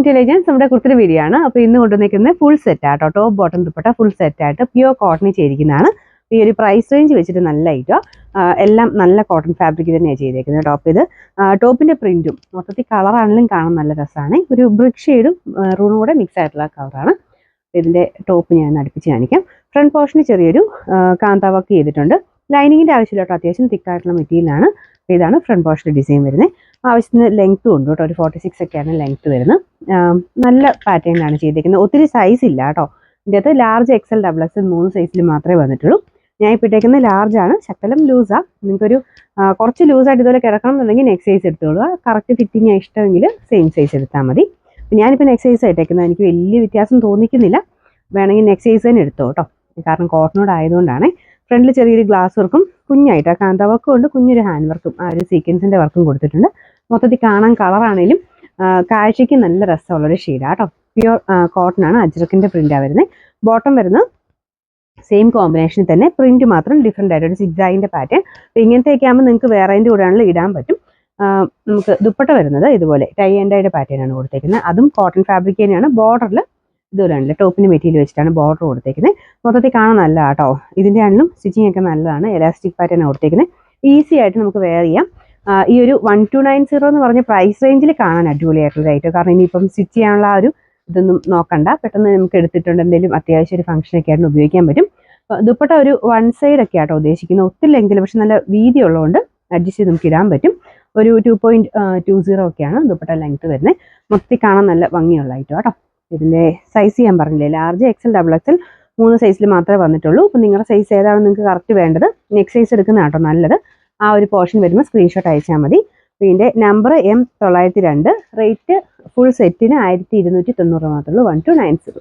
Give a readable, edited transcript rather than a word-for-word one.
Intelligence നമ്മുടെ കുർത്തിയുടെ video ആണ്. അപ്പോൾ ഇന്ന് കൊണ്ടുവന്നിരിക്കുന്നത് ഫുൾ സെറ്റ് ആട്ടോ, top bottom dupatta full set ആയിട്ട് പ്യുവർ കോട്ടണിൽ ചെയ്തിരിക്കുന്നതാണ്. ഈ ഒരു പ്രൈസ് റേഞ്ച് വെച്ചിട്ട് നല്ല ഐറ്റം, എല്ലാം നല്ല കോട്ടൺ ഫാബ്രിക് തന്നെയാണ് ചെയ്തേക്കുന്നത്. ടോപ്പിന്റെ പ്രിന്റും മൊത്തത്തിൽ കളറാണെങ്കിലും കാണാൻ നല്ല രസമാണ്. ഒരു ബ്രിക്ക് ഷെയ്ഡും റൂണും കൂടെ മിക്സ് ആയിട്ടുള്ള കളറാണ്. ഇതിന്റെ ടോപ്പ് ഞാൻ അടുപ്പിച്ച് കാണിക്കാം. ഫ്രണ്ട് പോർഷന് ചെറിയൊരു കാന്ത വർക്ക് ചെയ്തിട്ടുണ്ട്. ലൈനിങ്ങിന്റെ ആവശ്യമില്ല കേട്ടോ, അത്യാവശ്യം തിക്കായിട്ടുള്ള മെറ്റീരിയലാണ്. ഇതാണ് ഫ്രണ്ട് പോർഷന്റെ ഡിസൈൻ വരുന്നത്. ആവശ്യത്തിന് ലെങ്ത്തും ഉണ്ട് കേട്ടോ, ഒരു 46 ഒക്കെയാണ് ലെങ്ത്ത് വരുന്നത്. നല്ല പാറ്റേണിലാണ് ചെയ്തിരിക്കുന്നത്. ഒത്തിരി സൈസ് ഇല്ല കേട്ടോ. ഇതിൻ്റെ അകത്ത് ലാർജ് XL XXL 3 സൈസിൽ മാത്രമേ വന്നിട്ടുള്ളൂ. ഞാൻ ഇപ്പോൾ ഇട്ടേക്കുന്നത് ലാർജാണ്, ശകലം ലൂസാണ്. നിങ്ങൾക്കൊരു കുറച്ച് ലൂസായിട്ട് ഇതുപോലെ കിടക്കണം എന്നുണ്ടെങ്കിൽ നെക്സ്റ്റ് സൈസ് എടുത്തോളുക. കറക്റ്റ് ഫിറ്റിംഗ് ഇഷ്ടമെങ്കിൽ സെയിം സൈസ് എടുത്താൽ മതി. ഞാനിപ്പോൾ നെക്സ്റ്റ് സൈസ് ആയിട്ടേക്കുന്നത്, എനിക്ക് വലിയ വ്യത്യാസം തോന്നിക്കുന്നില്ല. വേണമെങ്കിൽ നെക്സ്റ്റ് സൈസ് തന്നെ എടുത്തോ കേട്ടോ, കാരണം കോട്ടനോട് ആയതുകൊണ്ടാണ്. ഫ്രണ്ടിൽ ചെറിയൊരു ഗ്ലാസ് വർക്കും കുഞ്ഞായിട്ട് ആ കാന്ത വർക്കും ഉണ്ട്, കുഞ്ഞൊരു ഹാൻഡ് വർക്കും ആ ഒരു സീക്വൻസിൻ്റെ വർക്കും കൊടുത്തിട്ടുണ്ട്. മൊത്തത്തിൽ കാണാൻ കളറാണേലും കാഴ്ചയ്ക്ക് നല്ല രസമുള്ളൊരു ഷെയ്ഡാണ് കേട്ടോ. പ്യുവർ കോട്ടൺ ആണ്, അജ്രക്കിൻ്റെ പ്രിൻ്റാണ് വരുന്നത്. ബോട്ടം വരുന്നത് സെയിം കോമ്പിനേഷനിൽ തന്നെ, പ്രിന്റ് മാത്രം ഡിഫറെൻ്റ് ആയിട്ട് ഒരു സിഗ്സാഗിൻ്റെ പാറ്റേൺ. അപ്പോൾ ഇങ്ങനത്തെയൊക്കെ ആകുമ്പോൾ നിങ്ങൾക്ക് വേറെൻ്റെ കൂടെ ആണെങ്കിലും ഇടാൻ പറ്റും. നമുക്ക് ദുപ്പട്ട വരുന്നത് ഇതുപോലെ ടൈ ആൻഡ് ഡൈയുടെ പാറ്റേൺ ആണ് കൊടുത്തേക്കുന്നത്. അതും കോട്ടൺ ഫാബ്രിക് തന്നെയാണ്. ബോർഡറിൽ ഇതുപോലെയാണല്ലോ, ടോപ്പിന് മെറ്റീരിയൽ വെച്ചിട്ടാണ് ബോർഡർ കൊടുത്തേക്കുന്നത്. മൊത്തത്തിൽ കാണാൻ നല്ല കേട്ടോ. ഇതിൻ്റെ ആണെങ്കിലും സ്റ്റിച്ചിങ് ഒക്കെ നല്ലതാണ്. എലാസ്റ്റിക് പാറ്റേൺ കൊടുത്തേക്കുന്നത്. ഈസി ആയിട്ട് നമുക്ക് വെയർ ചെയ്യാം. ഈ ഒരു 1290 എന്ന് പറഞ്ഞ പ്രൈസ് റേഞ്ചിൽ കാണാൻ അടിപൊളിയായിട്ടുള്ള ഐറ്റം. കാരണം ഇനിയിപ്പം സ്റ്റിച്ച് ചെയ്യാനുള്ള ആ ഒരു ഇതൊന്നും നോക്കണ്ട, പെട്ടെന്ന് നമുക്ക് എടുത്തിട്ടുണ്ട് എന്തെങ്കിലും അത്യാവശ്യം ഒരു ഫംഗ്ഷനൊക്കെ ആയിട്ട് ഉപയോഗിക്കാൻ പറ്റും. ദുപ്പട്ട ഒരു 1 സൈഡ് ഒക്കെ ആട്ടോ ഉദ്ദേശിക്കുന്നത്, ഒത്തിരി ലെങ്കിൽ പക്ഷെ നല്ല വീതി ഉള്ളതുകൊണ്ട് അഡ്ജസ്റ്റ് ചെയ്ത് നമുക്ക് ഇടാൻ പറ്റും. ഒരു 2.20 ഒക്കെയാണ് ദുപ്പട്ട ലെങ്ത് വരുന്നത്. മൊത്തത്തിൽ കാണാൻ നല്ല ഭംഗിയുള്ള ഐറ്റം കേട്ടോ. ഇതിൻ്റെ സൈസ് ഞാൻ പറഞ്ഞില്ലേ, ലാർജ് XL XXL 3 സൈസിൽ മാത്രമേ വന്നിട്ടുള്ളൂ. അപ്പോൾ നിങ്ങളുടെ സൈസ് ഏതാണ് നിങ്ങൾക്ക് കറക്റ്റ് വേണ്ടത്, നെക്സ്റ്റ് സൈസ് എടുക്കുന്ന കേട്ടോ നല്ലത്. ആ ഒരു പോർഷൻ വരുമ്പോൾ സ്ക്രീൻഷോട്ട് അയച്ചാൽ മതി. ഇതിൻ്റെ നമ്പർ M902, റേറ്റ് ഫുൾ സെറ്റിന് 1290 മാത്രമേ ഉള്ളൂ. 1290.